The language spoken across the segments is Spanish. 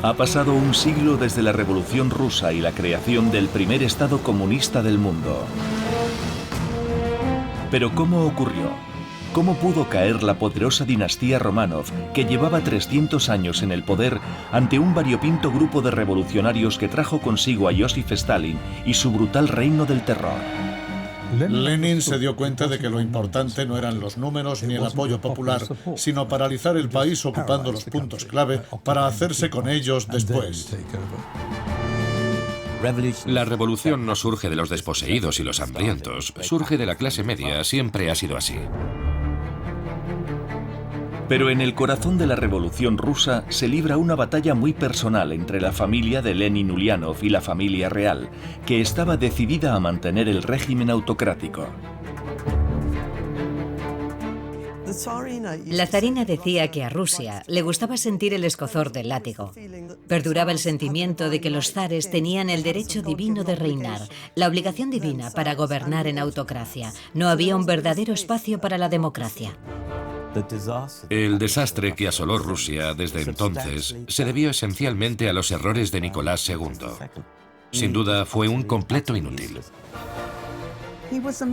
Ha pasado un siglo desde la Revolución Rusa y la creación del primer Estado comunista del mundo. Pero ¿cómo ocurrió? ¿Cómo pudo caer la poderosa dinastía Románov, que llevaba 300 años en el poder, ante un variopinto grupo de revolucionarios que trajo consigo a Joseph Stalin y su brutal reino del terror? Lenin se dio cuenta de que lo importante no eran los números ni el apoyo popular, sino paralizar el país ocupando los puntos clave para hacerse con ellos después. La revolución no surge de los desposeídos y los hambrientos, surge de la clase media, siempre ha sido así. Pero en el corazón de la Revolución Rusa se libra una batalla muy personal entre la familia de Lenin Ulyanov y la familia real, que estaba decidida a mantener el régimen autocrático. La zarina decía que a Rusia le gustaba sentir el escozor del látigo. Perduraba el sentimiento de que los zares tenían el derecho divino de reinar, la obligación divina para gobernar en autocracia. No había un verdadero espacio para la democracia. El desastre que asoló Rusia desde entonces se debió esencialmente a los errores de Nicolás II. Sin duda, fue un completo inútil.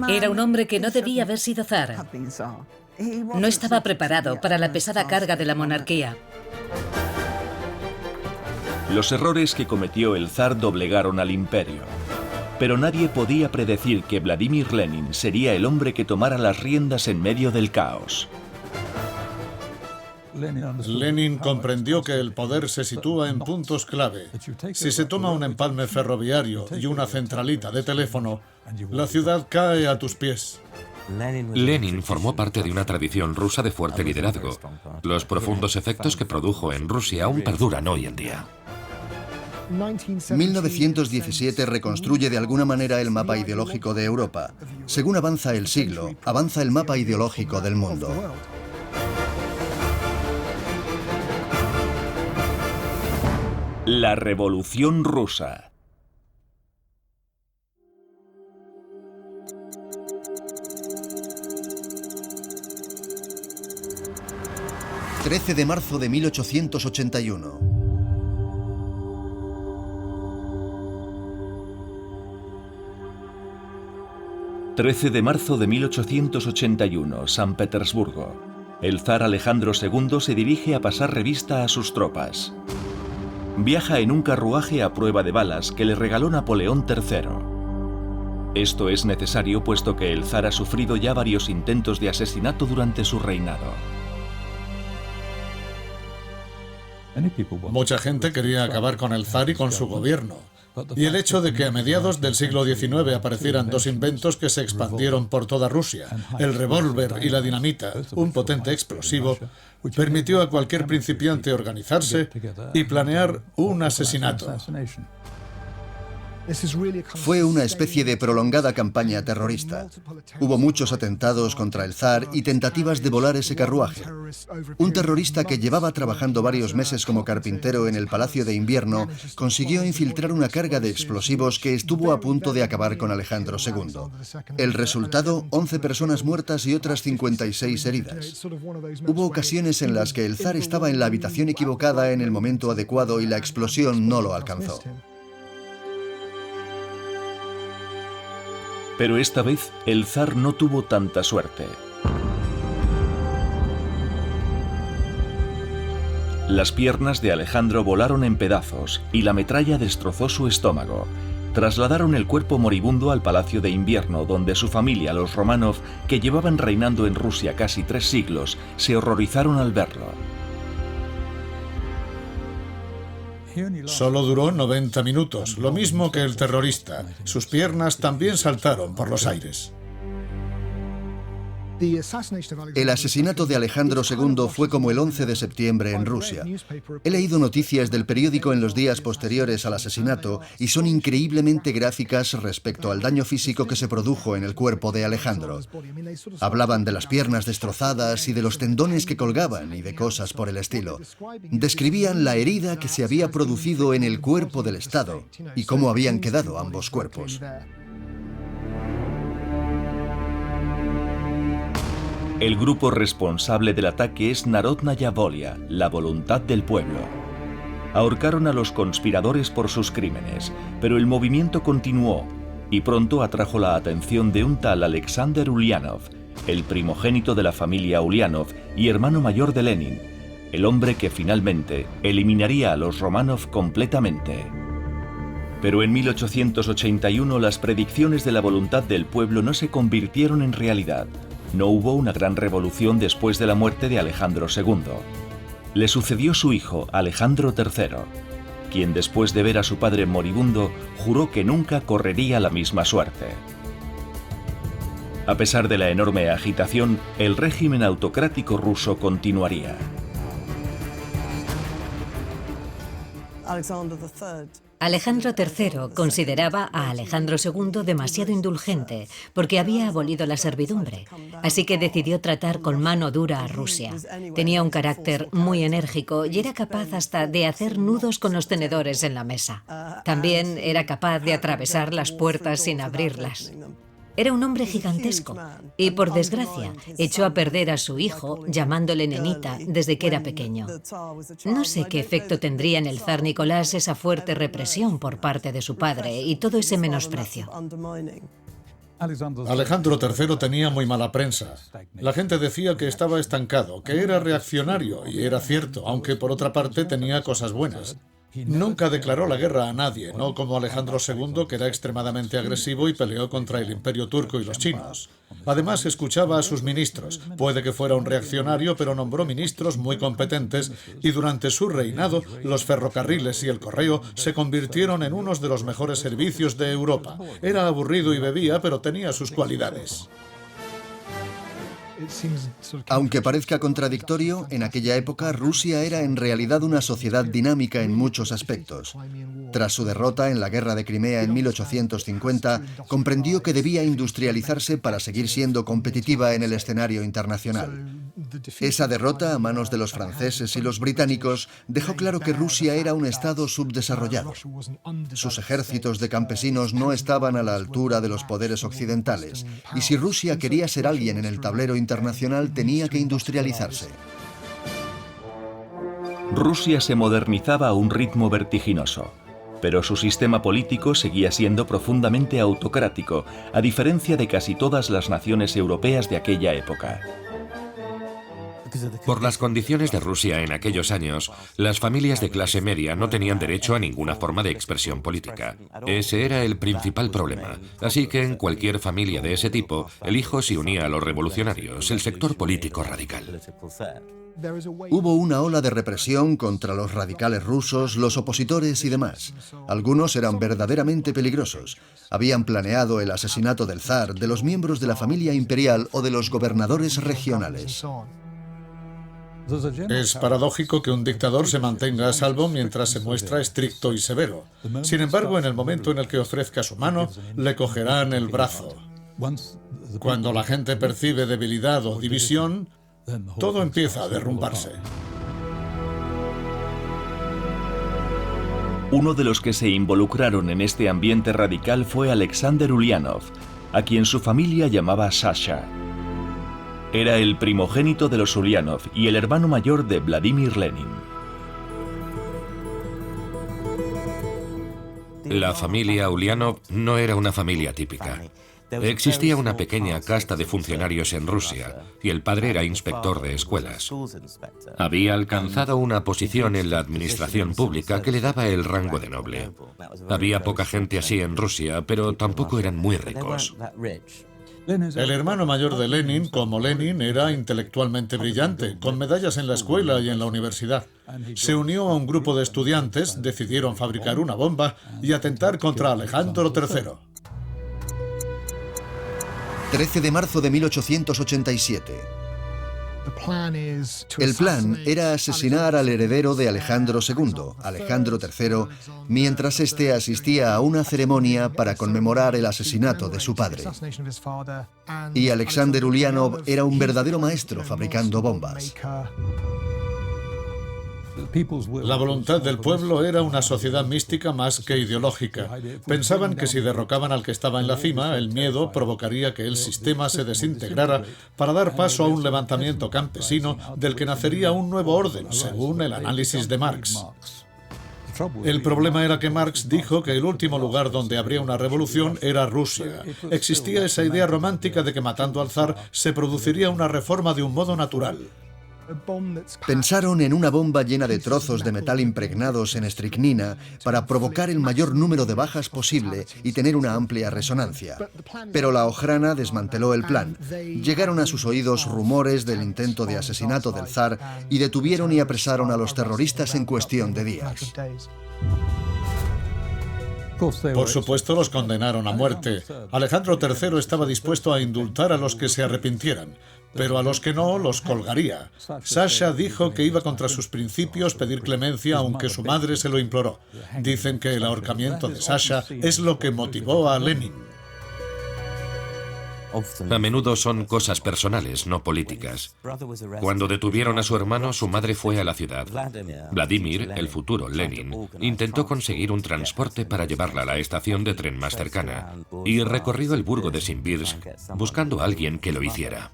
Era un hombre que no debía haber sido zar. No estaba preparado para la pesada carga de la monarquía. Los errores que cometió el zar doblegaron al imperio. Pero nadie podía predecir que Vladimir Lenin sería el hombre que tomara las riendas en medio del caos. Lenin comprendió que el poder se sitúa en puntos clave. Si se toma un empalme ferroviario y una centralita de teléfono, la ciudad cae a tus pies. Lenin formó parte de una tradición rusa de fuerte liderazgo. Los profundos efectos que produjo en Rusia aún perduran hoy en día. 1917 reconstruye de alguna manera el mapa ideológico de Europa. Según avanza el siglo, avanza el mapa ideológico del mundo. La Revolución Rusa. ...13 de marzo de 1881. ...13 de marzo de 1881, San Petersburgo. El zar Alejandro II se dirige a pasar revista a sus tropas. Viaja en un carruaje a prueba de balas que le regaló Napoleón III. Esto es necesario puesto que el zar ha sufrido ya varios intentos de asesinato durante su reinado. Mucha gente quería acabar con el zar y con su gobierno. Y el hecho de que a mediados del siglo XIX aparecieran dos inventos que se expandieron por toda Rusia, el revólver y la dinamita, un potente explosivo, permitió a cualquier principiante organizarse y planear un asesinato. Fue una especie de prolongada campaña terrorista. Hubo muchos atentados contra el zar y tentativas de volar ese carruaje. Un terrorista que llevaba trabajando varios meses como carpintero en el Palacio de Invierno consiguió infiltrar una carga de explosivos que estuvo a punto de acabar con Alejandro II. El resultado, 11 personas muertas y otras 56 heridas. Hubo ocasiones en las que el zar estaba en la habitación equivocada en el momento adecuado y la explosión no lo alcanzó. Pero esta vez el zar no tuvo tanta suerte. Las piernas de Alejandro volaron en pedazos y la metralla destrozó su estómago. Trasladaron el cuerpo moribundo al Palacio de Invierno, donde su familia, los Románov, que llevaban reinando en Rusia casi 3 siglos, se horrorizaron al verlo. Solo duró 90 minutos, lo mismo que el terrorista. Sus piernas también saltaron por los aires. El asesinato de Alejandro II fue como el 11 de septiembre en Rusia. He leído noticias del periódico en los días posteriores al asesinato y son increíblemente gráficas respecto al daño físico que se produjo en el cuerpo de Alejandro. Hablaban de las piernas destrozadas y de los tendones que colgaban y de cosas por el estilo. Describían la herida que se había producido en el cuerpo del Estado y cómo habían quedado ambos cuerpos. El grupo responsable del ataque es Narodnaya Volia, la voluntad del pueblo. ahorcaron a los conspiradores por sus crímenes, pero el movimiento continuó y pronto atrajo la atención de un tal Alexander Ulyanov, el primogénito de la familia Ulyanov y hermano mayor de Lenin, el hombre que finalmente eliminaría a los Románov completamente. Pero en 1881 las predicciones de la voluntad del pueblo no se convirtieron en realidad. No hubo una gran revolución después de la muerte de Alejandro II. Le sucedió su hijo, Alejandro III, quien después de ver a su padre moribundo, juró que nunca correría la misma suerte. A pesar de la enorme agitación, el régimen autocrático ruso continuaría. Alejandro III consideraba a Alejandro II demasiado indulgente porque había abolido la servidumbre, así que decidió tratar con mano dura a Rusia. Tenía un carácter muy enérgico y era capaz hasta de hacer nudos con los tenedores en la mesa. También era capaz de atravesar las puertas sin abrirlas. Era un hombre gigantesco y, por desgracia, echó a perder a su hijo, llamándole nenita, desde que era pequeño. No sé qué efecto tendría en el zar Nicolás esa fuerte represión por parte de su padre y todo ese menosprecio. Alejandro III tenía muy mala prensa. La gente decía que estaba estancado, que era reaccionario, y era cierto, aunque por otra parte tenía cosas buenas. Nunca declaró la guerra a nadie, no como Alejandro II, que era extremadamente agresivo y peleó contra el Imperio turco y los chinos. Además, escuchaba a sus ministros. Puede que fuera un reaccionario, pero nombró ministros muy competentes y durante su reinado, los ferrocarriles y el correo se convirtieron en unos de los mejores servicios de Europa. Era aburrido y bebía, pero tenía sus cualidades. Aunque parezca contradictorio, en aquella época Rusia era en realidad una sociedad dinámica en muchos aspectos. Tras su derrota en la Guerra de Crimea en 1850, comprendió que debía industrializarse para seguir siendo competitiva en el escenario internacional. Esa derrota a manos de los franceses y los británicos dejó claro que Rusia era un estado subdesarrollado. Sus ejércitos de campesinos no estaban a la altura de los poderes occidentales, y si Rusia quería ser alguien en el tablero internacional tenía que industrializarse. Rusia se modernizaba a un ritmo vertiginoso, pero su sistema político seguía siendo profundamente autocrático, a diferencia de casi todas las naciones europeas de aquella época. Por las condiciones de Rusia en aquellos años, las familias de clase media no tenían derecho a ninguna forma de expresión política. Ese era el principal problema. Así que en cualquier familia de ese tipo, el hijo se unía a los revolucionarios, el sector político radical. Hubo una ola de represión contra los radicales rusos, los opositores y demás. Algunos eran verdaderamente peligrosos. Habían planeado el asesinato del zar, de los miembros de la familia imperial o de los gobernadores regionales. Es paradójico que un dictador se mantenga a salvo mientras se muestra estricto y severo. Sin embargo, en el momento en el que ofrezca su mano, le cogerán el brazo. Cuando la gente percibe debilidad o división, todo empieza a derrumbarse. Uno de los que se involucraron en este ambiente radical fue Alexander Ulyanov, a quien su familia llamaba Sasha. Era el primogénito de los Ulyanov y el hermano mayor de Vladimir Lenin. La familia Ulyanov no era una familia típica. Existía una pequeña casta de funcionarios en Rusia y el padre era inspector de escuelas. Había alcanzado una posición en la administración pública que le daba el rango de noble. Había poca gente así en Rusia, pero tampoco eran muy ricos. El hermano mayor de Lenin, como Lenin, era intelectualmente brillante, con medallas en la escuela y en la universidad. Se unió a un grupo de estudiantes, decidieron fabricar una bomba y atentar contra Alejandro III. 13 de marzo de 1887. El plan era asesinar al heredero de Alejandro II, Alejandro III, mientras éste asistía a una ceremonia para conmemorar el asesinato de su padre. Y Alexander Ulyanov era un verdadero maestro fabricando bombas. La voluntad del pueblo era una sociedad mística más que ideológica. Pensaban que si derrocaban al que estaba en la cima, el miedo provocaría que el sistema se desintegrara para dar paso a un levantamiento campesino del que nacería un nuevo orden, según el análisis de Marx. El problema era que Marx dijo que el último lugar donde habría una revolución era Rusia. Existía esa idea romántica de que matando al zar se produciría una reforma de un modo natural. Pensaron en una bomba llena de trozos de metal impregnados en estricnina para provocar el mayor número de bajas posible y tener una amplia resonancia. Pero la Okhrana desmanteló el plan. Llegaron a sus oídos rumores del intento de asesinato del zar y detuvieron y apresaron a los terroristas en cuestión de días. Por supuesto, los condenaron a muerte. Alejandro III estaba dispuesto a indultar a los que se arrepintieran, pero a los que no, los colgaría. Sasha dijo que iba contra sus principios pedir clemencia, aunque su madre se lo imploró. Dicen que el ahorcamiento de Sasha es lo que motivó a Lenin. A menudo son cosas personales, no políticas. Cuando detuvieron a su hermano, su madre fue a la ciudad. Vladimir, el futuro Lenin, intentó conseguir un transporte para llevarla a la estación de tren más cercana y recorrió el burgo de Simbirsk buscando a alguien que lo hiciera.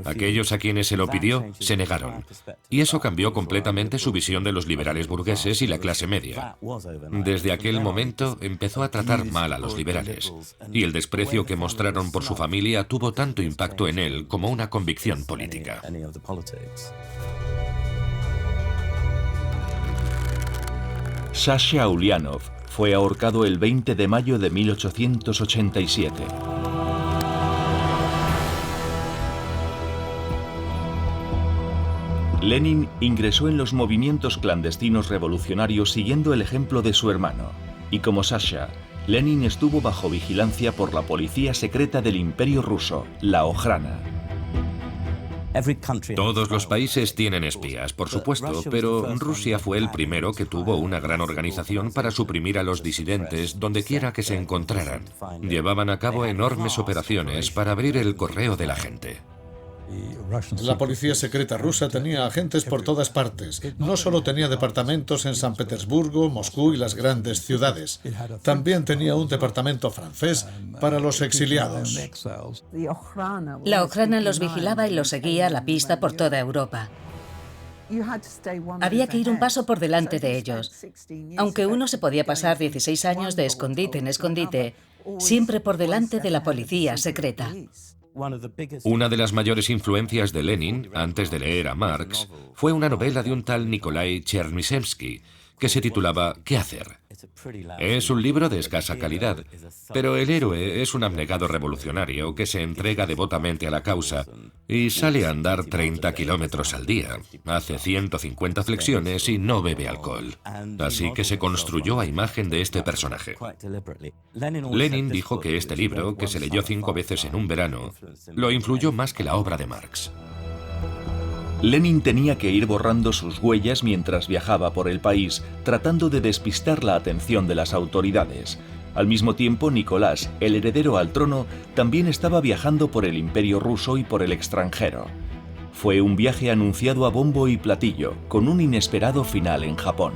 Aquellos a quienes se lo pidió se negaron, y eso cambió completamente su visión de los liberales burgueses y la clase media. Desde aquel momento empezó a tratar mal a los liberales, y el desprecio que mostraron por su familia tuvo tanto impacto en él como una convicción política. Sasha Ulianov fue ahorcado el 20 de mayo de 1887. Lenin ingresó en los movimientos clandestinos revolucionarios siguiendo el ejemplo de su hermano. Y como Sasha, Lenin estuvo bajo vigilancia por la policía secreta del Imperio Ruso, la Okhrana. Todos los países tienen espías, por supuesto, pero Rusia fue el primero que tuvo una gran organización para suprimir a los disidentes donde quiera que se encontraran. Llevaban a cabo enormes operaciones para abrir el correo de la gente. La policía secreta rusa tenía agentes por todas partes. No solo tenía departamentos en San Petersburgo, Moscú y las grandes ciudades. También tenía un departamento francés para los exiliados. La Okhrana los vigilaba y los seguía a la pista por toda Europa. Había que ir un paso por delante de ellos. Aunque uno se podía pasar 16 años de escondite en escondite, siempre por delante de la policía secreta. Una de las mayores influencias de Lenin, antes de leer a Marx, fue una novela de un tal Nikolai Chernyshevsky, que se titulaba ¿Qué hacer? Es un libro de escasa calidad, pero el héroe es un abnegado revolucionario que se entrega devotamente a la causa y sale a andar 30 kilómetros al día, hace 150 flexiones y no bebe alcohol. Así que se construyó a imagen de este personaje. Lenin dijo que este libro, que se leyó 5 veces en un verano, lo influyó más que la obra de Marx. Lenin tenía que ir borrando sus huellas mientras viajaba por el país, tratando de despistar la atención de las autoridades. Al mismo tiempo, Nicolás, el heredero al trono, también estaba viajando por el Imperio ruso y por el extranjero. Fue un viaje anunciado a bombo y platillo, con un inesperado final en Japón.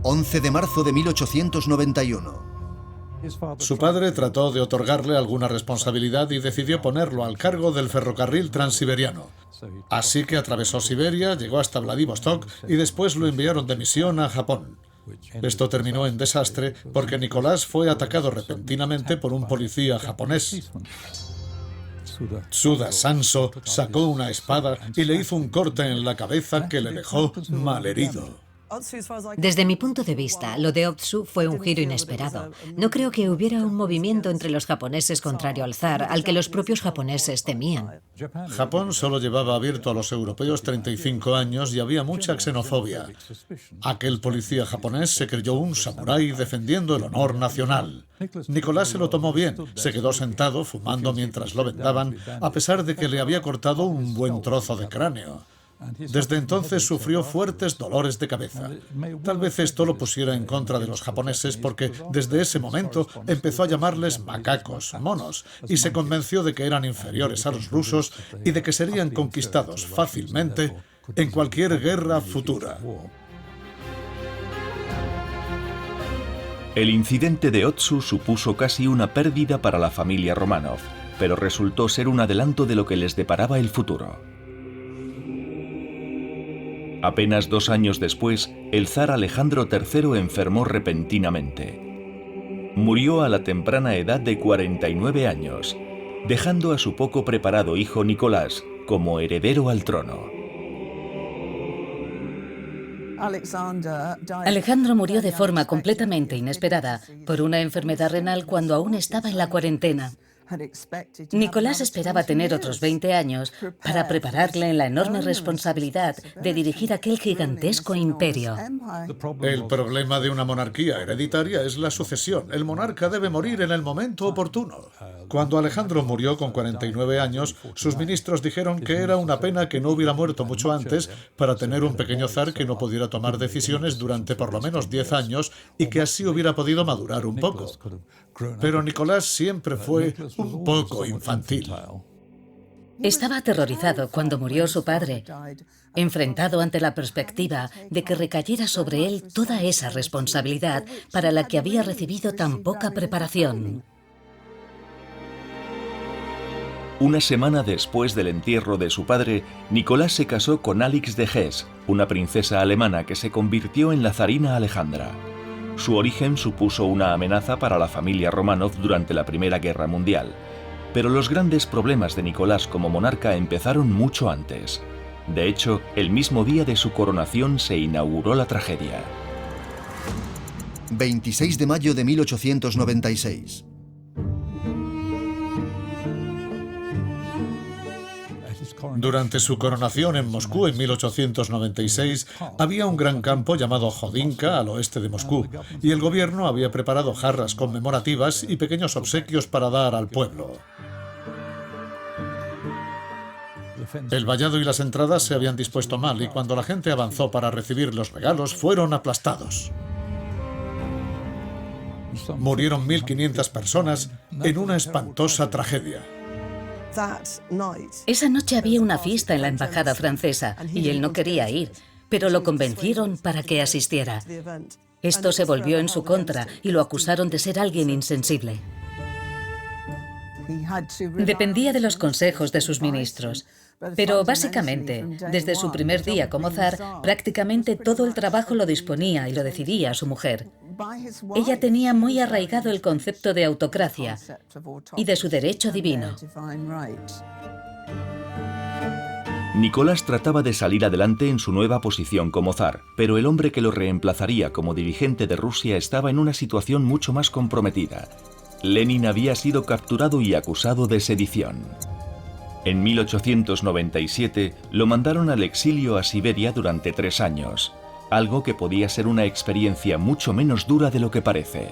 ...11 de marzo de 1891... Su padre trató de otorgarle alguna responsabilidad y decidió ponerlo al cargo del ferrocarril transiberiano. Así que atravesó Siberia, llegó hasta Vladivostok y después lo enviaron de misión a Japón. Esto terminó en desastre porque Nicolás fue atacado repentinamente por un policía japonés. Tsuda Sanso sacó una espada y le hizo un corte en la cabeza que le dejó malherido. Desde mi punto de vista, lo de Otsu fue un giro inesperado. No creo que hubiera un movimiento entre los japoneses contrario al zar, al que los propios japoneses temían. Japón solo llevaba abierto a los europeos 35 años y había mucha xenofobia. Aquel policía japonés se creyó un samurái defendiendo el honor nacional. Nicolás se lo tomó bien, se quedó sentado fumando mientras lo vendaban, a pesar de que le había cortado un buen trozo de cráneo. Desde entonces sufrió fuertes dolores de cabeza. Tal vez esto lo pusiera en contra de los japoneses porque desde ese momento empezó a llamarles macacos, monos, y se convenció de que eran inferiores a los rusos y de que serían conquistados fácilmente en cualquier guerra futura. El incidente de Otsu supuso casi una pérdida para la familia Romanov, pero resultó ser un adelanto de lo que les deparaba el futuro. Apenas 2 años después, el zar Alejandro III enfermó repentinamente. Murió a la temprana edad de 49 años, dejando a su poco preparado hijo Nicolás como heredero al trono. Alejandro murió de forma completamente inesperada por una enfermedad renal cuando aún estaba en la cuarentena. Nicolás esperaba tener otros 20 años para prepararle en la enorme responsabilidad de dirigir aquel gigantesco imperio. El problema de una monarquía hereditaria es la sucesión. El monarca debe morir en el momento oportuno. Cuando Alejandro murió con 49 años, sus ministros dijeron que era una pena que no hubiera muerto mucho antes para tener un pequeño zar que no pudiera tomar decisiones durante por lo menos 10 años y que así hubiera podido madurar un poco. Pero Nicolás siempre fue un poco infantil. Estaba aterrorizado cuando murió su padre, enfrentado ante la perspectiva de que recayera sobre él toda esa responsabilidad para la que había recibido tan poca preparación. Una semana después del entierro de su padre, Nicolás se casó con Alix de Hesse, una princesa alemana que se convirtió en la zarina Alejandra. Su origen supuso una amenaza para la familia Románov durante la Primera Guerra Mundial, pero los grandes problemas de Nicolás como monarca empezaron mucho antes. De hecho, el mismo día de su coronación se inauguró la tragedia. 26 de mayo de 1896. Durante su coronación en Moscú en 1896, había un gran campo llamado Jodinka al oeste de Moscú, y el gobierno había preparado jarras conmemorativas y pequeños obsequios para dar al pueblo. El vallado y las entradas se habían dispuesto mal, y cuando la gente avanzó para recibir los regalos, fueron aplastados. Murieron 1.500 personas en una espantosa tragedia. Esa noche había una fiesta en la embajada francesa y él no quería ir, pero lo convencieron para que asistiera. Esto se volvió en su contra y lo acusaron de ser alguien insensible. Dependía de los consejos de sus ministros. Pero básicamente, desde su primer día como zar, prácticamente todo el trabajo lo disponía y lo decidía su mujer. Ella tenía muy arraigado el concepto de autocracia y de su derecho divino. Nicolás trataba de salir adelante en su nueva posición como zar, pero el hombre que lo reemplazaría como dirigente de Rusia estaba en una situación mucho más comprometida. Lenin había sido capturado y acusado de sedición. En 1897 lo mandaron al exilio a Siberia durante 3 años, algo que podía ser una experiencia mucho menos dura de lo que parece.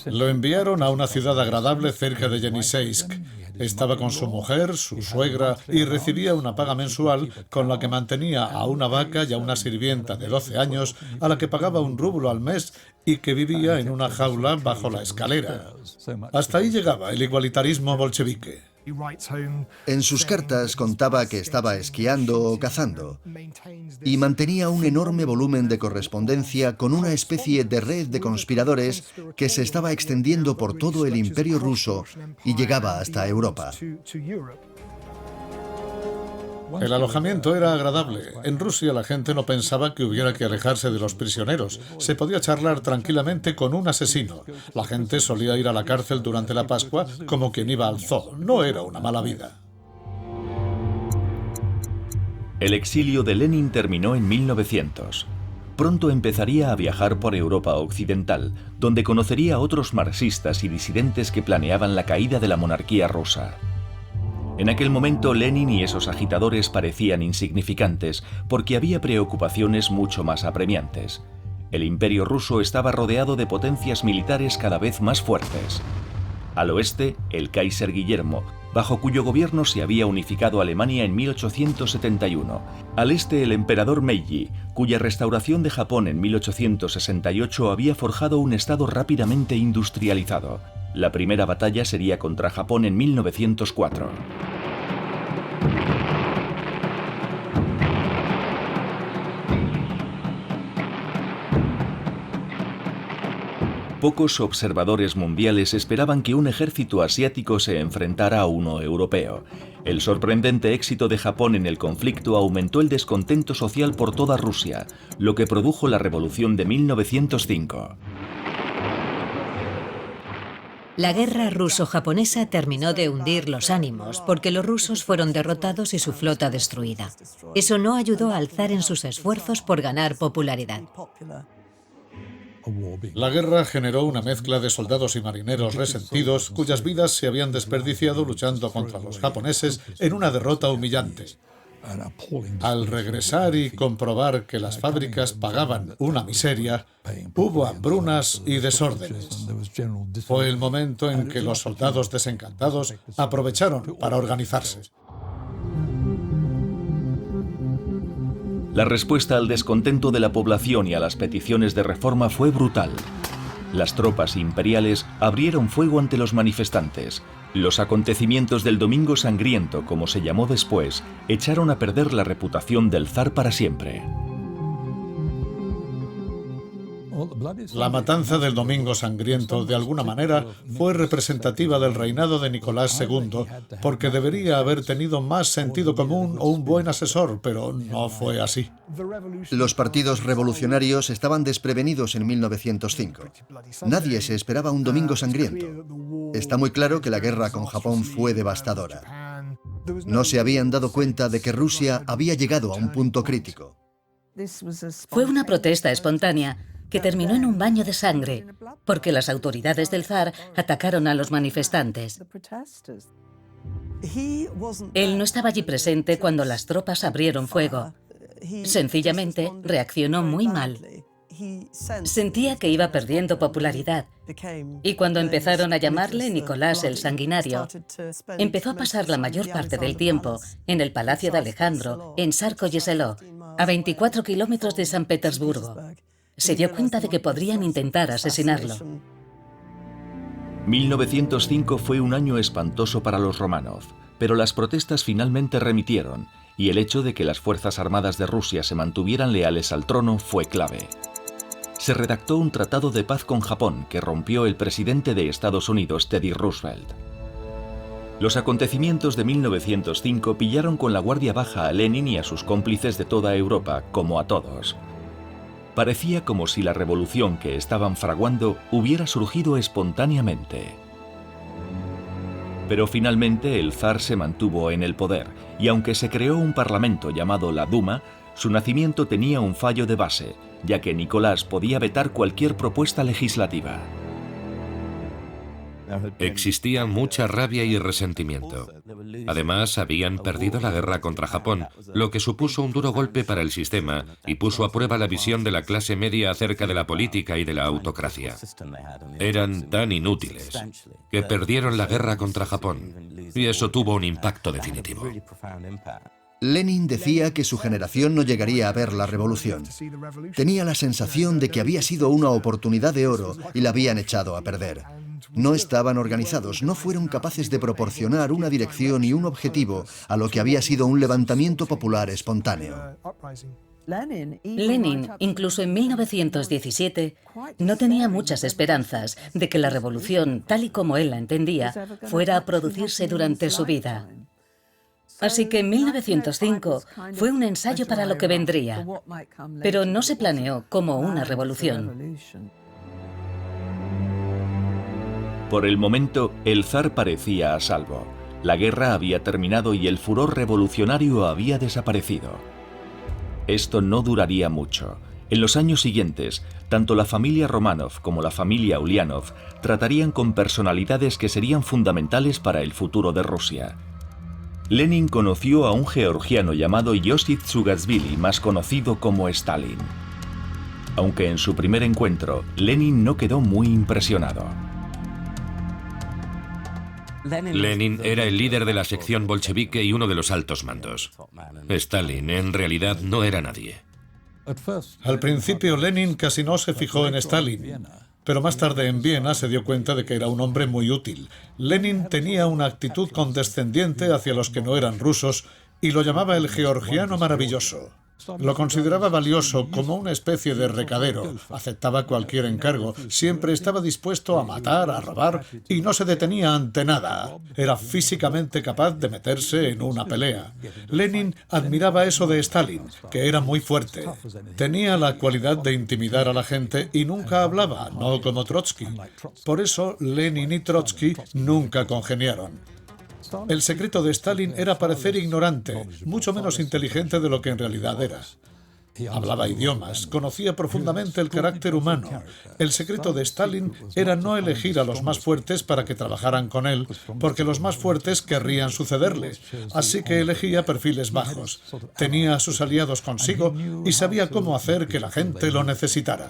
Lo enviaron a una ciudad agradable cerca de Yeniseisk. Estaba con su mujer, su suegra, y recibía una paga mensual con la que mantenía a una vaca y a una sirvienta de 12 años a la que pagaba 1 rublo al mes y que vivía en una jaula bajo la escalera. Hasta ahí llegaba el igualitarismo bolchevique. En sus cartas contaba que estaba esquiando o cazando y mantenía un enorme volumen de correspondencia con una especie de red de conspiradores que se estaba extendiendo por todo el Imperio ruso y llegaba hasta Europa. El alojamiento era agradable. En Rusia la gente no pensaba que hubiera que alejarse de los prisioneros. Se podía charlar tranquilamente con un asesino. La gente solía ir a la cárcel durante la Pascua como quien iba al zoo. No era una mala vida. El exilio de Lenin terminó en 1900. Pronto empezaría a viajar por Europa occidental, donde conocería a otros marxistas y disidentes que planeaban la caída de la monarquía rusa. En aquel momento Lenin y esos agitadores parecían insignificantes porque había preocupaciones mucho más apremiantes. El imperio ruso estaba rodeado de potencias militares cada vez más fuertes. Al oeste, el Kaiser Guillermo, bajo cuyo gobierno se había unificado Alemania en 1871. Al este, el emperador Meiji, cuya restauración de Japón en 1868 había forjado un estado rápidamente industrializado. La primera batalla sería contra Japón en 1904. Pocos observadores mundiales esperaban que un ejército asiático se enfrentara a uno europeo. El sorprendente éxito de Japón en el conflicto aumentó el descontento social por toda Rusia, lo que produjo la Revolución de 1905. La guerra ruso-japonesa terminó de hundir los ánimos porque los rusos fueron derrotados y su flota destruida. Eso no ayudó al zar en sus esfuerzos por ganar popularidad. La guerra generó una mezcla de soldados y marineros resentidos cuyas vidas se habían desperdiciado luchando contra los japoneses en una derrota humillante. Al regresar y comprobar que las fábricas pagaban una miseria, hubo hambrunas y desórdenes. Fue el momento en que los soldados desencantados aprovecharon para organizarse. La respuesta al descontento de la población y a las peticiones de reforma fue brutal. Las tropas imperiales abrieron fuego ante los manifestantes. Los acontecimientos del Domingo Sangriento, como se llamó después, echaron a perder la reputación del zar para siempre. La matanza del Domingo Sangriento, de alguna manera, fue representativa del reinado de Nicolás II, porque debería haber tenido más sentido común o un buen asesor, pero no fue así. Los partidos revolucionarios estaban desprevenidos en 1905. Nadie se esperaba un Domingo Sangriento. Está muy claro que la guerra con Japón fue devastadora. No se habían dado cuenta de que Rusia había llegado a un punto crítico. Fue una protesta espontánea que terminó en un baño de sangre, porque las autoridades del zar atacaron a los manifestantes. Él no estaba allí presente cuando las tropas abrieron fuego. Sencillamente, reaccionó muy mal. Sentía que iba perdiendo popularidad, y cuando empezaron a llamarle Nicolás el Sanguinario, empezó a pasar la mayor parte del tiempo en el Palacio de Alejandro, en Sarkoye-Seló, a 24 kilómetros de San Petersburgo. Se dio cuenta de que podrían intentar asesinarlo. 1905 fue un año espantoso para los Románov, pero las protestas finalmente remitieron, y el hecho de que las Fuerzas Armadas de Rusia se mantuvieran leales al trono fue clave. Se redactó un tratado de paz con Japón que rompió el presidente de Estados Unidos, Teddy Roosevelt. Los acontecimientos de 1905 pillaron con la guardia baja a Lenin y a sus cómplices de toda Europa, como a todos. Parecía como si la revolución que estaban fraguando hubiera surgido espontáneamente. Pero finalmente el zar se mantuvo en el poder, y aunque se creó un parlamento llamado la Duma, su nacimiento tenía un fallo de base, ya que Nicolás podía vetar cualquier propuesta legislativa. Existía mucha rabia y resentimiento. Además, habían perdido la guerra contra Japón, lo que supuso un duro golpe para el sistema y puso a prueba la visión de la clase media acerca de la política y de la autocracia. Eran tan inútiles que perdieron la guerra contra Japón, y eso tuvo un impacto definitivo. Lenin decía que su generación no llegaría a ver la revolución. Tenía la sensación de que había sido una oportunidad de oro y la habían echado a perder. No estaban organizados, no fueron capaces de proporcionar una dirección y un objetivo a lo que había sido un levantamiento popular espontáneo. Lenin, incluso en 1917, no tenía muchas esperanzas de que la revolución, tal y como él la entendía, fuera a producirse durante su vida. Así que en 1905 fue un ensayo para lo que vendría, pero no se planeó como una revolución. Por el momento, el zar parecía a salvo. La guerra había terminado y el furor revolucionario había desaparecido. Esto no duraría mucho. En los años siguientes, tanto la familia Románov como la familia Uliánov tratarían con personalidades que serían fundamentales para el futuro de Rusia. Lenin conoció a un georgiano llamado Iosif Tsugatsvili, más conocido como Stalin. Aunque en su primer encuentro, Lenin no quedó muy impresionado. Lenin era el líder de la sección bolchevique y uno de los altos mandos. Stalin, en realidad, no era nadie. Al principio, Lenin casi no se fijó en Stalin, pero más tarde en Viena se dio cuenta de que era un hombre muy útil. Lenin tenía una actitud condescendiente hacia los que no eran rusos y lo llamaba el georgiano maravilloso. Lo consideraba valioso como una especie de recadero. Aceptaba cualquier encargo. Siempre estaba dispuesto a matar, a robar y no se detenía ante nada. Era físicamente capaz de meterse en una pelea. Lenin admiraba eso de Stalin, que era muy fuerte. Tenía la cualidad de intimidar a la gente y nunca hablaba, no como Trotsky. Por eso Lenin y Trotsky nunca congeniaron. El secreto de Stalin era parecer ignorante, mucho menos inteligente de lo que en realidad era. Hablaba idiomas, conocía profundamente el carácter humano. El secreto de Stalin era no elegir a los más fuertes para que trabajaran con él, porque los más fuertes querrían sucederle. Así que elegía perfiles bajos. Tenía a sus aliados consigo y sabía cómo hacer que la gente lo necesitara.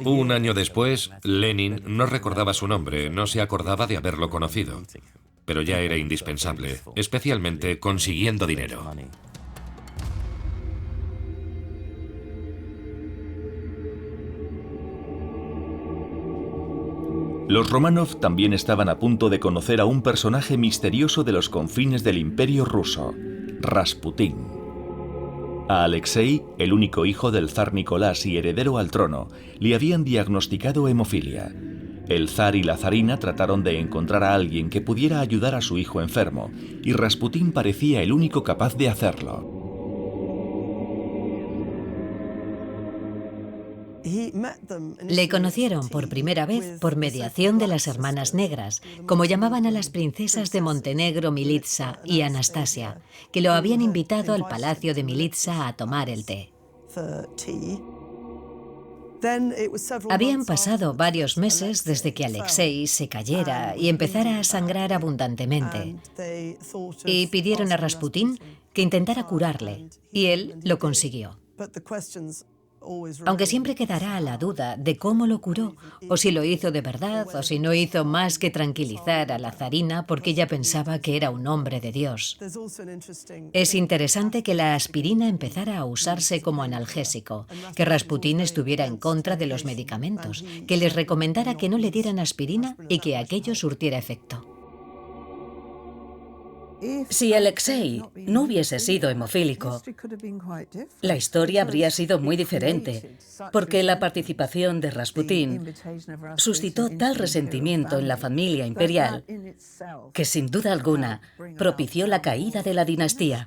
Un año después, Lenin no recordaba su nombre, no se acordaba de haberlo conocido. Pero ya era indispensable, especialmente consiguiendo dinero. Los Románov también estaban a punto de conocer a un personaje misterioso de los confines del Imperio ruso, Rasputín. A Alexei, el único hijo del zar Nicolás y heredero al trono, le habían diagnosticado hemofilia. El zar y la zarina trataron de encontrar a alguien que pudiera ayudar a su hijo enfermo, y Rasputín parecía el único capaz de hacerlo. Le conocieron por primera vez por mediación de las hermanas negras, como llamaban a las princesas de Montenegro Militsa y Anastasia, que lo habían invitado al palacio de Militsa a tomar el té. Habían pasado varios meses desde que Alexei se cayera y empezara a sangrar abundantemente, y pidieron a Rasputín que intentara curarle, y él lo consiguió. Aunque siempre quedará la duda de cómo lo curó, o si lo hizo de verdad, o si no hizo más que tranquilizar a la zarina porque ella pensaba que era un hombre de Dios. Es interesante que la aspirina empezara a usarse como analgésico, que Rasputín estuviera en contra de los medicamentos, que les recomendara que no le dieran aspirina y que aquello surtiera efecto. Si Alexei no hubiese sido hemofílico, la historia habría sido muy diferente, porque la participación de Rasputín suscitó tal resentimiento en la familia imperial que, sin duda alguna, propició la caída de la dinastía.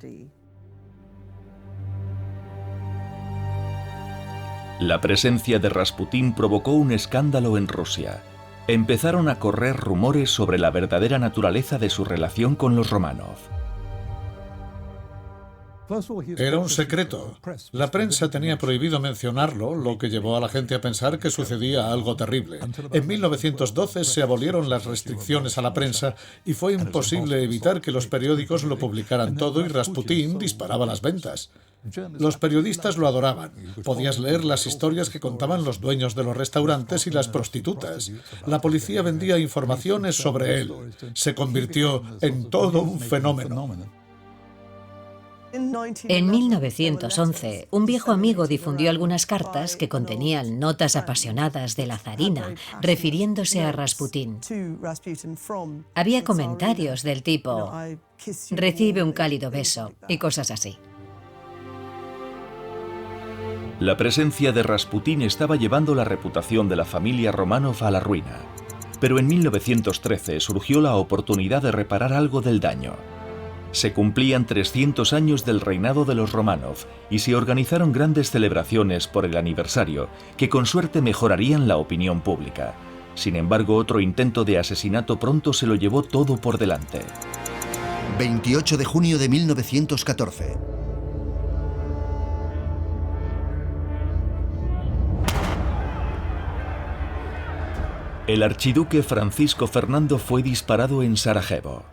La presencia de Rasputín provocó un escándalo en Rusia. Empezaron a correr rumores sobre la verdadera naturaleza de su relación con los Románov. Era un secreto. La prensa tenía prohibido mencionarlo, lo que llevó a la gente a pensar que sucedía algo terrible. En 1912 se abolieron las restricciones a la prensa y fue imposible evitar que los periódicos lo publicaran todo y Rasputín disparaba las ventas. Los periodistas lo adoraban. Podías leer las historias que contaban los dueños de los restaurantes y las prostitutas. La policía vendía informaciones sobre él. Se convirtió en todo un fenómeno. En 1911, un viejo amigo difundió algunas cartas que contenían notas apasionadas de la zarina, refiriéndose a Rasputín. Había comentarios del tipo, recibe un cálido beso, y cosas así. La presencia de Rasputín estaba llevando la reputación de la familia Románov a la ruina. Pero en 1913 surgió la oportunidad de reparar algo del daño. Se cumplían 300 años del reinado de los Románov y se organizaron grandes celebraciones por el aniversario que con suerte mejorarían la opinión pública. Sin embargo, otro intento de asesinato pronto se lo llevó todo por delante. 28 de junio de 1914. El archiduque Francisco Fernando fue disparado en Sarajevo.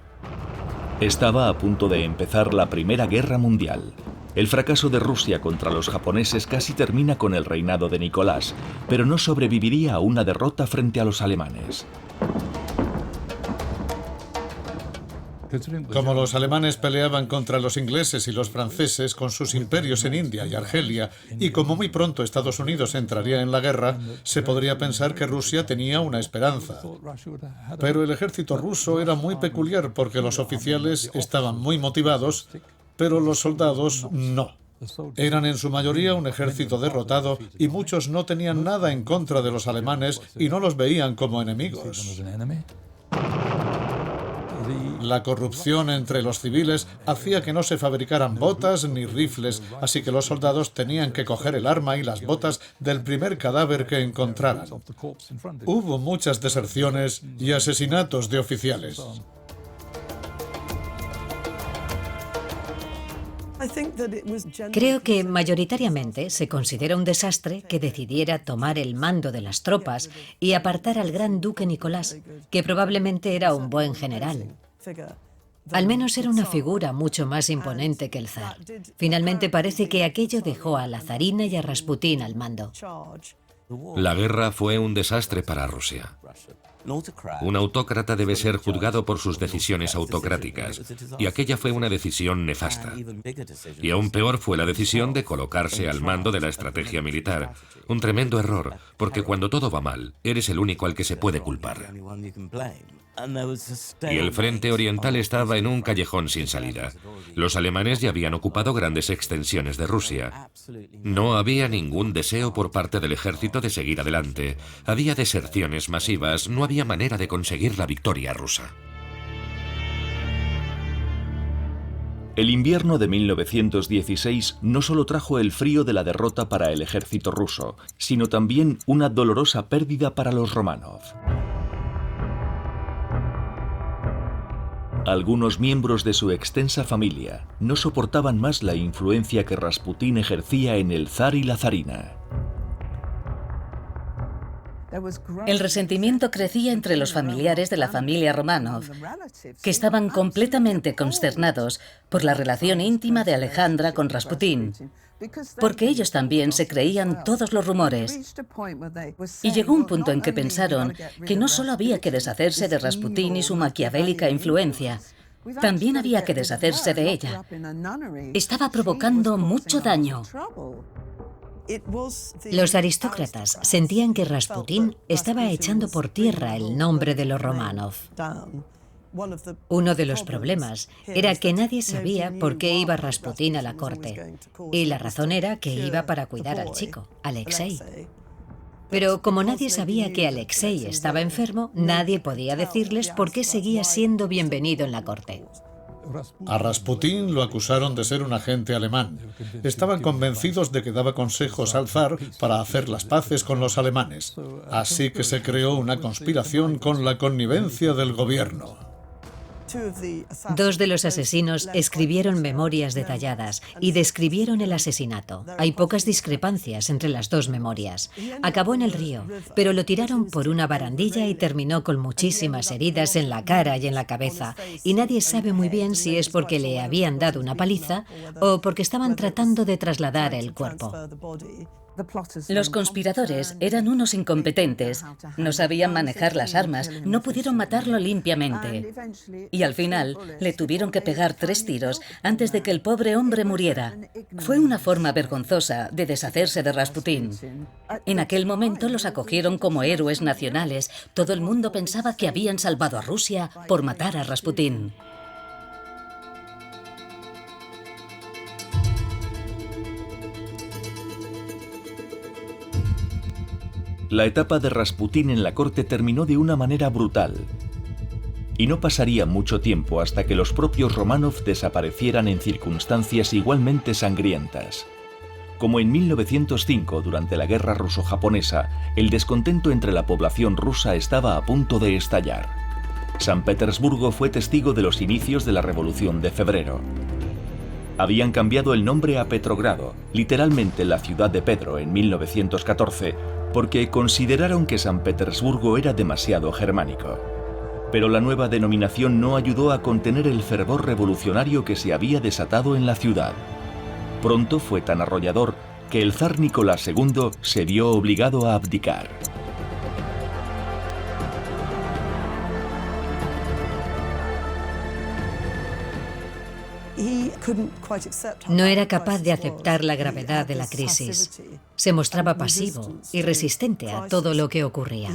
Estaba a punto de empezar la Primera Guerra Mundial. El fracaso de Rusia contra los japoneses casi termina con el reinado de Nicolás, pero no sobreviviría a una derrota frente a los alemanes. Como los alemanes peleaban contra los ingleses y los franceses con sus imperios en India y Argelia, y como muy pronto Estados Unidos entraría en la guerra, se podría pensar que Rusia tenía una esperanza. Pero el ejército ruso era muy peculiar porque los oficiales estaban muy motivados, pero los soldados no. Eran en su mayoría un ejército derrotado y muchos no tenían nada en contra de los alemanes y no los veían como enemigos. La corrupción entre los civiles hacía que no se fabricaran botas ni rifles, así que los soldados tenían que coger el arma y las botas del primer cadáver que encontraran. Hubo muchas deserciones y asesinatos de oficiales. Creo que mayoritariamente se considera un desastre que decidiera tomar el mando de las tropas y apartar al gran duque Nicolás, que probablemente era un buen general. Al menos era una figura mucho más imponente que el zar. Finalmente parece que aquello dejó a la zarina y a Rasputín al mando. La guerra fue un desastre para Rusia. Un autócrata debe ser juzgado por sus decisiones autocráticas, y aquella fue una decisión nefasta. Y aún peor fue la decisión de colocarse al mando de la estrategia militar. Un tremendo error, porque cuando todo va mal, eres el único al que se puede culpar. Y el frente oriental estaba en un callejón sin salida. Los alemanes ya habían ocupado grandes extensiones de Rusia. No había ningún deseo por parte del ejército de seguir adelante. Había deserciones masivas, no había manera de conseguir la victoria rusa. El invierno de 1916 no solo trajo el frío de la derrota para el ejército ruso, sino también una dolorosa pérdida para los Románov. Algunos miembros de su extensa familia no soportaban más la influencia que Rasputín ejercía en el zar y la zarina. El resentimiento crecía entre los familiares de la familia Románov, que estaban completamente consternados por la relación íntima de Alejandra con Rasputín, porque ellos también se creían todos los rumores. Y llegó un punto en que pensaron que no solo había que deshacerse de Rasputín y su maquiavélica influencia, también había que deshacerse de ella. Estaba provocando mucho daño. Los aristócratas sentían que Rasputín estaba echando por tierra el nombre de los Románov. Uno de los problemas era que nadie sabía por qué iba Rasputín a la corte, y la razón era que iba para cuidar al chico, Alexei. Pero como nadie sabía que Alexei estaba enfermo, nadie podía decirles por qué seguía siendo bienvenido en la corte. A Rasputín lo acusaron de ser un agente alemán. Estaban convencidos de que daba consejos al zar para hacer las paces con los alemanes. Así que se creó una conspiración con la connivencia del gobierno. Dos de los asesinos escribieron memorias detalladas y describieron el asesinato. Hay pocas discrepancias entre las dos memorias. Acabó en el río, pero lo tiraron por una barandilla y terminó con muchísimas heridas en la cara y en la cabeza. Y nadie sabe muy bien si es porque le habían dado una paliza o porque estaban tratando de trasladar el cuerpo. Los conspiradores eran unos incompetentes, no sabían manejar las armas, no pudieron matarlo limpiamente. Y al final le tuvieron que pegar 3 tiros antes de que el pobre hombre muriera. Fue una forma vergonzosa de deshacerse de Rasputín. En aquel momento los acogieron como héroes nacionales. Todo el mundo pensaba que habían salvado a Rusia por matar a Rasputín. La etapa de Rasputín en la corte terminó de una manera brutal. Y no pasaría mucho tiempo hasta que los propios Románov desaparecieran en circunstancias igualmente sangrientas. Como en 1905, durante la guerra ruso-japonesa, el descontento entre la población rusa estaba a punto de estallar. San Petersburgo fue testigo de los inicios de la Revolución de Febrero. Habían cambiado el nombre a Petrogrado, literalmente la ciudad de Pedro, en 1914, porque consideraron que San Petersburgo era demasiado germánico. Pero la nueva denominación no ayudó a contener el fervor revolucionario que se había desatado en la ciudad. Pronto fue tan arrollador que el zar Nicolás II se vio obligado a abdicar. No era capaz de aceptar la gravedad de la crisis. Se mostraba pasivo y resistente a todo lo que ocurría.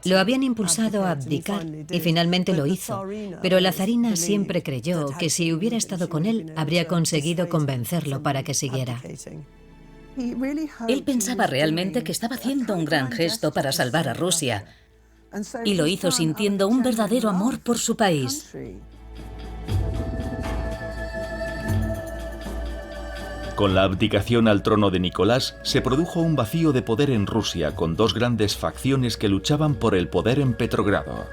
Lo habían impulsado a abdicar y finalmente lo hizo, pero la zarina siempre creyó que si hubiera estado con él, habría conseguido convencerlo para que siguiera. Él pensaba realmente que estaba haciendo un gran gesto para salvar a Rusia, y lo hizo sintiendo un verdadero amor por su país. Con la abdicación al trono de Nicolás, se produjo un vacío de poder en Rusia con dos grandes facciones que luchaban por el poder en Petrogrado.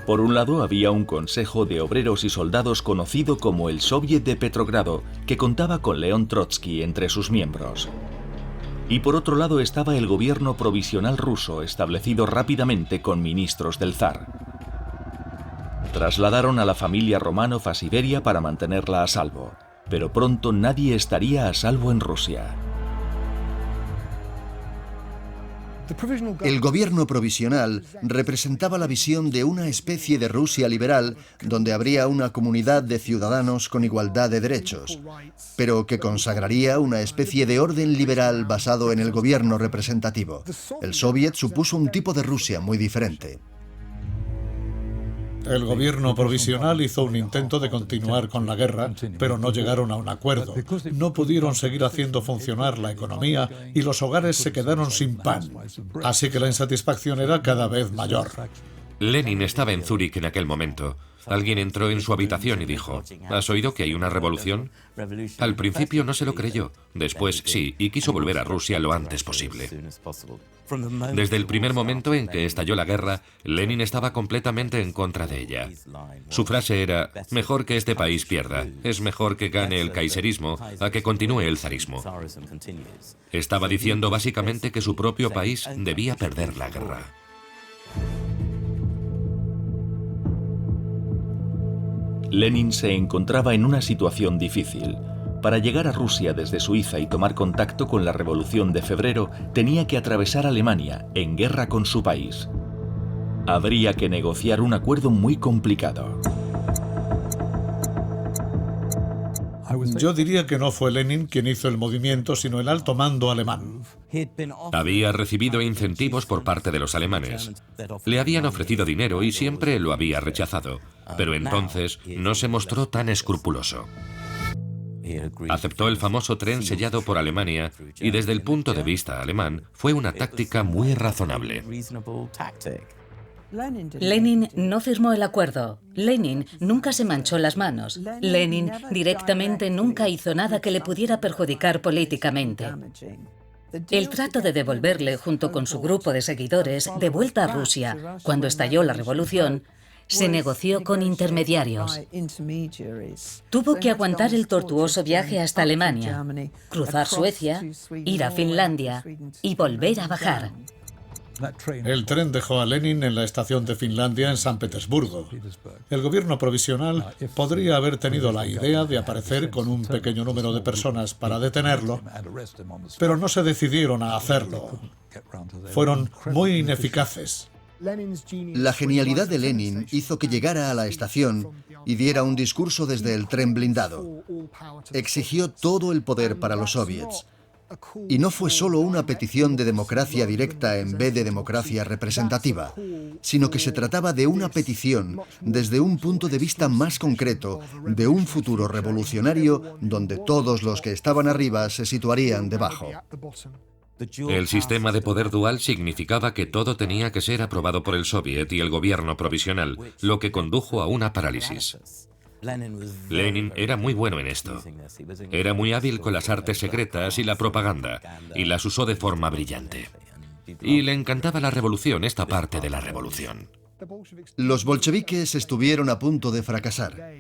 Por un lado había un consejo de obreros y soldados conocido como el Soviet de Petrogrado, que contaba con León Trotsky entre sus miembros. Y por otro lado estaba el gobierno provisional ruso, establecido rápidamente con ministros del zar. Trasladaron a la familia Románov a Siberia para mantenerla a salvo. Pero pronto nadie estaría a salvo en Rusia. El gobierno provisional representaba la visión de una especie de Rusia liberal donde habría una comunidad de ciudadanos con igualdad de derechos, pero que consagraría una especie de orden liberal basado en el gobierno representativo. El Soviet supuso un tipo de Rusia muy diferente. El gobierno provisional hizo un intento de continuar con la guerra, pero no llegaron a un acuerdo. No pudieron seguir haciendo funcionar la economía y los hogares se quedaron sin pan. Así que la insatisfacción era cada vez mayor. Lenin estaba en Zúrich en aquel momento. Alguien entró en su habitación y dijo: ¿has oído que hay una revolución? Al principio no se lo creyó, después sí, y quiso volver a Rusia lo antes posible. Desde el primer momento en que estalló la guerra, Lenin estaba completamente en contra de ella. Su frase era: mejor que este país pierda, es mejor que gane el kaiserismo a que continúe el zarismo. Estaba diciendo básicamente que su propio país debía perder la guerra. Lenin se encontraba en una situación difícil. Para llegar a Rusia desde Suiza y tomar contacto con la Revolución de Febrero, tenía que atravesar Alemania, en guerra con su país. Habría que negociar un acuerdo muy complicado. Yo diría que no fue Lenin quien hizo el movimiento, sino el alto mando alemán. Había recibido incentivos por parte de los alemanes. Le habían ofrecido dinero y siempre lo había rechazado, pero entonces no se mostró tan escrupuloso. Aceptó el famoso tren sellado por Alemania y desde el punto de vista alemán fue una táctica muy razonable. Lenin no firmó el acuerdo. Lenin nunca se manchó las manos. Lenin directamente nunca hizo nada que le pudiera perjudicar políticamente. El trato de devolverle, junto con su grupo de seguidores, de vuelta a Rusia, cuando estalló la revolución, se negoció con intermediarios. Tuvo que aguantar el tortuoso viaje hasta Alemania, cruzar Suecia, ir a Finlandia y volver a bajar. El tren dejó a Lenin en la estación de Finlandia en San Petersburgo. El gobierno provisional podría haber tenido la idea de aparecer con un pequeño número de personas para detenerlo, pero no se decidieron a hacerlo. Fueron muy ineficaces. La genialidad de Lenin hizo que llegara a la estación y diera un discurso desde el tren blindado. Exigió todo el poder para los soviets. Y no fue solo una petición de democracia directa en vez de democracia representativa, sino que se trataba de una petición desde un punto de vista más concreto de un futuro revolucionario donde todos los que estaban arriba se situarían debajo. El sistema de poder dual significaba que todo tenía que ser aprobado por el Soviet y el gobierno provisional, lo que condujo a una parálisis. Lenin era muy bueno en esto. Era muy hábil con las artes secretas y la propaganda, y las usó de forma brillante. Y le encantaba la revolución, esta parte de la revolución. Los bolcheviques estuvieron a punto de fracasar.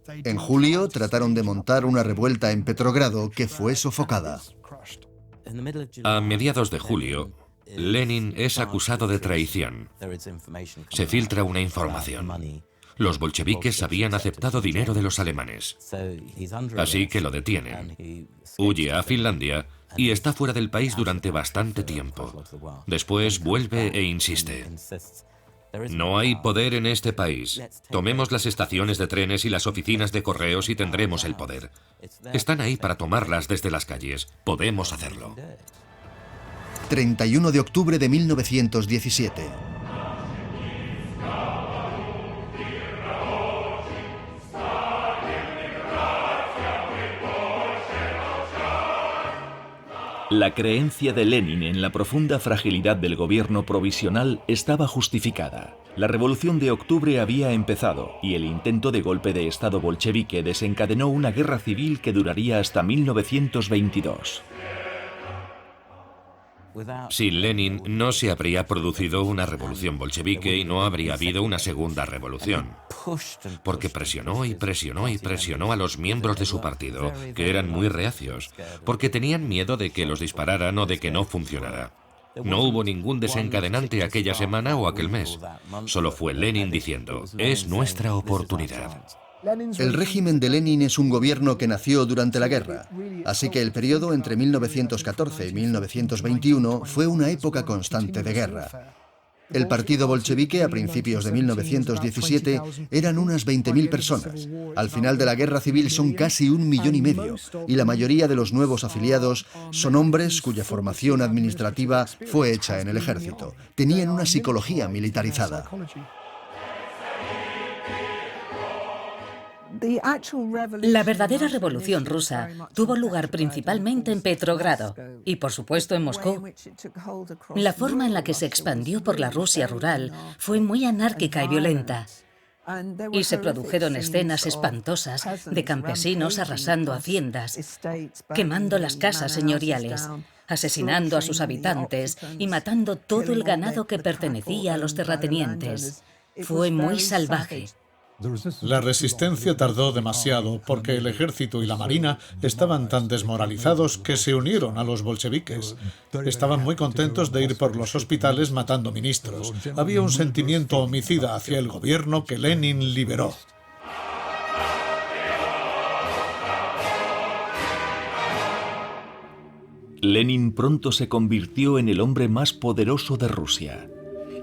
En julio trataron de montar una revuelta en Petrogrado que fue sofocada. A mediados de julio, Lenin es acusado de traición. Se filtra una información. Los bolcheviques habían aceptado dinero de los alemanes. Así que lo detienen. Huye a Finlandia y está fuera del país durante bastante tiempo. Después vuelve e insiste. No hay poder en este país. Tomemos las estaciones de trenes y las oficinas de correos y tendremos el poder. Están ahí para tomarlas desde las calles. Podemos hacerlo. 31 de octubre de 1917. La creencia de Lenin en la profunda fragilidad del gobierno provisional estaba justificada. La revolución de octubre había empezado y el intento de golpe de Estado bolchevique desencadenó una guerra civil que duraría hasta 1922. Sin Lenin no se habría producido una revolución bolchevique y no habría habido una segunda revolución. Porque presionó y presionó y presionó a los miembros de su partido, que eran muy reacios, porque tenían miedo de que los dispararan o de que no funcionara. No hubo ningún desencadenante aquella semana o aquel mes. Solo fue Lenin diciendo, es nuestra oportunidad. El régimen de Lenin es un gobierno que nació durante la guerra, así que el periodo entre 1914 y 1921 fue una época constante de guerra. El partido bolchevique a principios de 1917 eran unas 20.000 personas. Al final de la guerra civil son casi 1,5 millones, y la mayoría de los nuevos afiliados son hombres cuya formación administrativa fue hecha en el ejército. Tenían una psicología militarizada. La verdadera revolución rusa tuvo lugar principalmente en Petrogrado y, por supuesto, en Moscú. La forma en la que se expandió por la Rusia rural fue muy anárquica y violenta. Y se produjeron escenas espantosas de campesinos arrasando haciendas, quemando las casas señoriales, asesinando a sus habitantes y matando todo el ganado que pertenecía a los terratenientes. Fue muy salvaje. La resistencia tardó demasiado porque el ejército y la marina estaban tan desmoralizados que se unieron a los bolcheviques. Estaban muy contentos de ir por los hospitales matando ministros. Había un sentimiento homicida hacia el gobierno que Lenin liberó. Lenin pronto se convirtió en el hombre más poderoso de Rusia.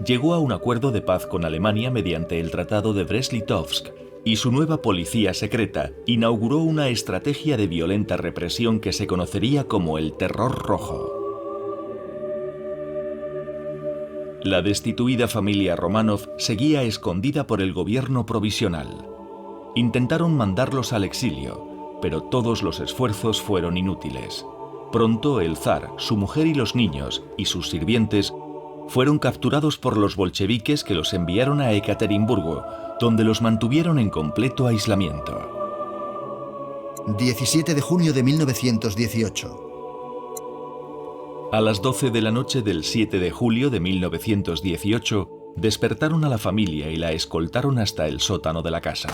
Llegó a un acuerdo de paz con Alemania mediante el Tratado de Brest-Litovsk y su nueva policía secreta inauguró una estrategia de violenta represión que se conocería como el Terror Rojo. La destituida familia Romanov seguía escondida por el gobierno provisional. Intentaron mandarlos al exilio, pero todos los esfuerzos fueron inútiles. Pronto el zar, su mujer y los niños, y sus sirvientes, fueron capturados por los bolcheviques que los enviaron a Ekaterimburgo, donde los mantuvieron en completo aislamiento. 17 de junio de 1918. A las 12 de la noche del 7 de julio de 1918, despertaron a la familia y la escoltaron hasta el sótano de la casa.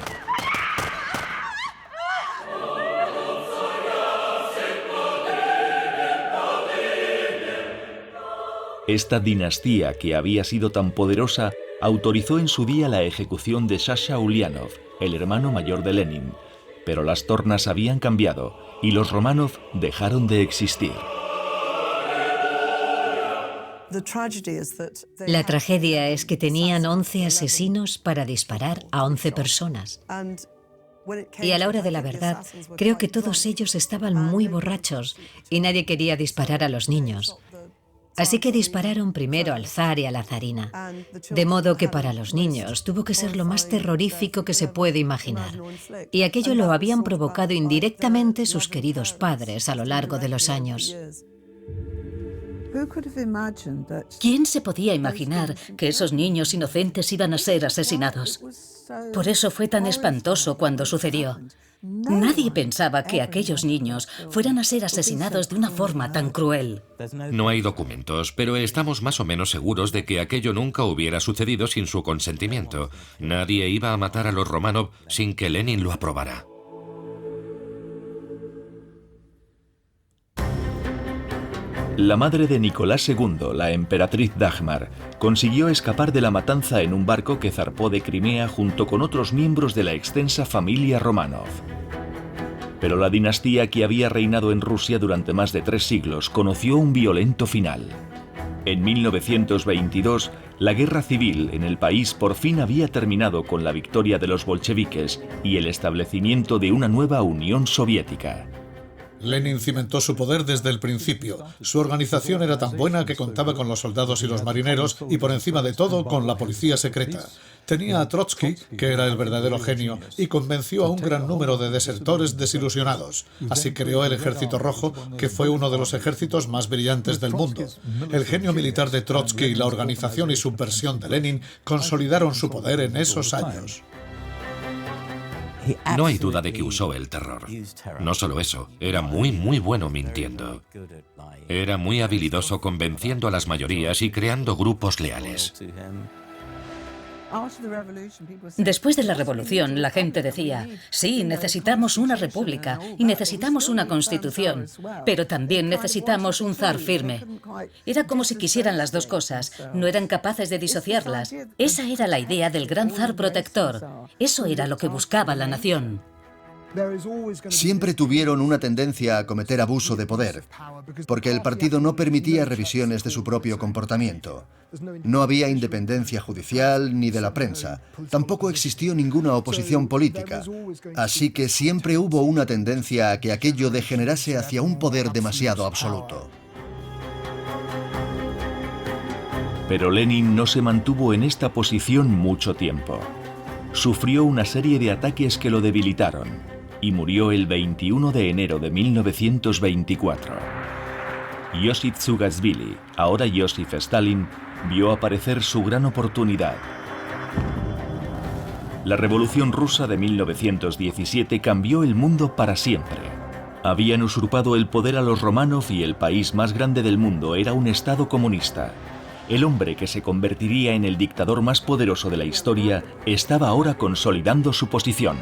Esta dinastía, que había sido tan poderosa, autorizó en su día la ejecución de Sasha Ulianov, el hermano mayor de Lenin, pero las tornas habían cambiado y los Romanov dejaron de existir. La tragedia es que tenían 11 asesinos para disparar a 11 personas. Y a la hora de la verdad, creo que todos ellos estaban muy borrachos y nadie quería disparar a los niños. Así que dispararon primero al zar y a la zarina, de modo que para los niños tuvo que ser lo más terrorífico que se puede imaginar. Y aquello lo habían provocado indirectamente sus queridos padres a lo largo de los años. ¿Quién se podía imaginar que esos niños inocentes iban a ser asesinados? Por eso fue tan espantoso cuando sucedió. Nadie pensaba que aquellos niños fueran a ser asesinados de una forma tan cruel. No hay documentos, pero estamos más o menos seguros de que aquello nunca hubiera sucedido sin su consentimiento. Nadie iba a matar a los Romanov sin que Lenin lo aprobara. La madre de Nicolás II, la emperatriz Dagmar, consiguió escapar de la matanza en un barco que zarpó de Crimea junto con otros miembros de la extensa familia Romanov. Pero la dinastía que había reinado en Rusia durante más de 3 siglos conoció un violento final. En 1922, La guerra civil en el país por fin había terminado con la victoria de los bolcheviques y el establecimiento de una nueva Unión Soviética. Lenin cimentó su poder desde el principio. Su organización era tan buena que contaba con los soldados y los marineros y, por encima de todo, con la policía secreta. Tenía a Trotsky, que era el verdadero genio, y convenció a un gran número de desertores desilusionados. Así creó el Ejército Rojo, que fue uno de los ejércitos más brillantes del mundo. El genio militar de Trotsky y la organización y subversión de Lenin consolidaron su poder en esos años. No hay duda de que usó el terror. No solo eso, era muy bueno mintiendo. Era muy habilidoso convenciendo a las mayorías y creando grupos leales. Después de la revolución, la gente decía, sí, necesitamos una república y necesitamos una constitución, pero también necesitamos un zar firme. Era como si quisieran las dos cosas, no eran capaces de disociarlas. Esa era la idea del gran zar protector. Eso era lo que buscaba la nación. Siempre tuvieron una tendencia a cometer abuso de poder, porque el partido no permitía revisiones de su propio comportamiento. No había independencia judicial ni de la prensa. Tampoco existió ninguna oposición política. Así que siempre hubo una tendencia a que aquello degenerase hacia un poder demasiado absoluto. Pero Lenin no se mantuvo en esta posición mucho tiempo. Sufrió una serie de ataques que lo debilitaron y murió el 21 de enero de 1924. Josip Zugashvili, ahora Joseph Stalin, vio aparecer su gran oportunidad. La Revolución Rusa de 1917 cambió el mundo para siempre. Habían usurpado el poder a los Románov y el país más grande del mundo era un Estado comunista. El hombre que se convertiría en el dictador más poderoso de la historia estaba ahora consolidando su posición.